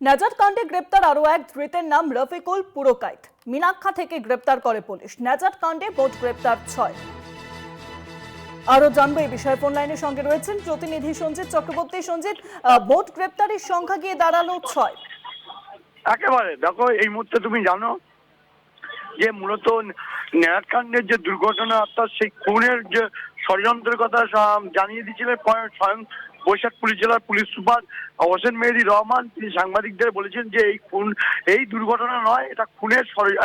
নাজার কাণ্ডে গ্রেপ্তার আরো এক ধৃতের নাম রফিকুল পুরকাইত। মিনাক্ষা থেকে গ্রেপ্তার করে পুলিশ। নাজার কাণ্ডে মোট গ্রেপ্তার 6। আরো জানবো এই বিষয়ে ফোন লাইনের সঙ্গে রয়েছেন প্রতিনিধি সঞ্জিত চক্রবর্তী। সঞ্জিত, মোট গ্রেপ্তারের সংখ্যা গিয়ে দাঁড়ালো 6। একেবারে দেখো, এই মুহূর্তে তুমি জানো যে মূলত ন্যায়কাণ্ডের যে দুর্ঘটনা, অর্থাৎ সেই খুনের যে ষড়যন্ত্রের কথা জানিয়ে দিয়েছিলেন স্বয়ং বৈশাখ পুলিশ জেলার পুলিশ সুপার হোসেন মেহেদী রহমান। তিনি সাংবাদিকদের বলেছেন যে এই দুর্ঘটনা নয়, এটা খুনের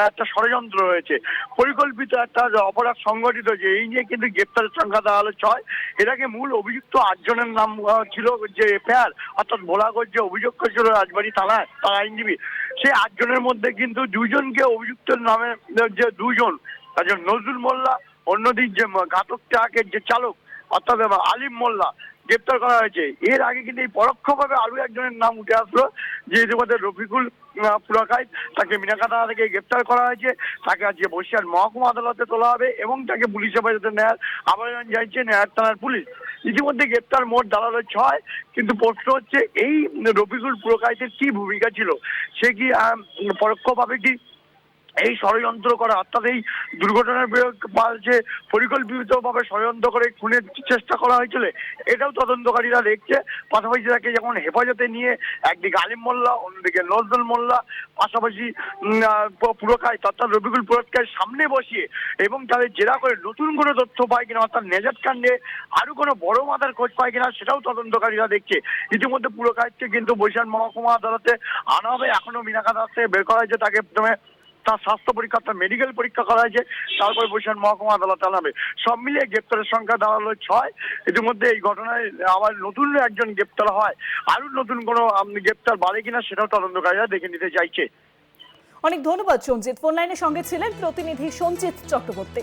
একটা ষড়যন্ত্র রয়েছে, পরিকল্পিত একটা অপরাধ সংগঠিত হয়েছে। এই নিয়ে কিন্তু গ্রেপ্তারের সংখ্যা দাঁড়ালো 6। এটাকে মূল অভিযুক্ত 8 জনের নাম ছিল যে এফআইআর, অর্থাৎ ভোলাগঞ্জ যে অভিযোগ করেছিল রাজবাড়ী থানায় তার আইনজীবী, সেই 8 জনের মধ্যে কিন্তু 2 জনকে অভিযুক্তের নামে যে 2 জন, একজন নজরুল মোল্লা, অন্যদিন যে ঘাতক ট্রাকের যে চালক অর্থাৎ আলিম মোল্লা গ্রেপ্তার করা হয়েছে। এর আগে কিন্তু এই পরোক্ষভাবে আরো একজনের নাম উঠে আসলো, যে ইতিমধ্যে রফিকুল পুরকাইত, তাকে মিনাখা থানা থেকে গ্রেপ্তার করা হয়েছে। তাকে আজকে বসিরহাট মহকুমা আদালতে তোলা হবে এবং তাকে পুলিশ হেফাজতে নেওয়ার আবেদন জানিয়েছে নেয়ার থানার পুলিশ। ইতিমধ্যে গ্রেপ্তার মোট দাঁড়ালো 6। কিন্তু প্রশ্ন হচ্ছে, এই রফিকুল পুরকাইতের কি ভূমিকা ছিল? সে কি পরোক্ষভাবে কি এই ষড়যন্ত্র করা, অর্থাৎ এই দুর্ঘটনার যে পরিকল্পিতভাবে ষড়যন্ত্র করে খুনের চেষ্টা করা হয়েছিল, এটাও তদন্তকারীরা দেখছে। পাশাপাশি তাকে যখন হেফাজতে নিয়ে একদিকে আলিম মোল্লা, অন্যদিকে নজরুল মোল্লা, পাশাপাশি পুরকাইত অর্থাৎ রফিকুল পুরকাইত সামনে বসিয়ে এবং তাদের জেরা করে নতুন কোনো তথ্য পায় কিনা, অর্থাৎ নেজাত কাণ্ডে আরো কোনো বড় মাথার খোঁজ পায় কিনা, সেটাও তদন্তকারীরা দেখছে। ইতিমধ্যে পুরকাইতকে কিন্তু বরিশাল মহকুমা আদালতে আনা হবে। এখনো মিনাখা আদালত থেকে বের করা হয়েছে, তাকে প্রথমে তার স্বাস্থ্য পরীক্ষা, তার মেডিকেল পরীক্ষা করা হয়েছে, তারপরে বরিশাল মহকুমা আদালতে আনাবে। সব মিলিয়ে গ্রেপ্তারের সংখ্যা দাঁড়ালো 6। ইতিমধ্যে এই ঘটনায় আবার নতুন একজন গ্রেপ্তার হয়, আরো নতুন কোনো গ্রেপ্তার বাড়ে কিনা সেটাও তদন্তকারীরা দেখে নিতে চাইছে। অনেক ধন্যবাদ সঞ্জিত। ফোন লাইনের সঙ্গে ছিলেন প্রতিনিধি সঞ্জিত চক্রবর্তী।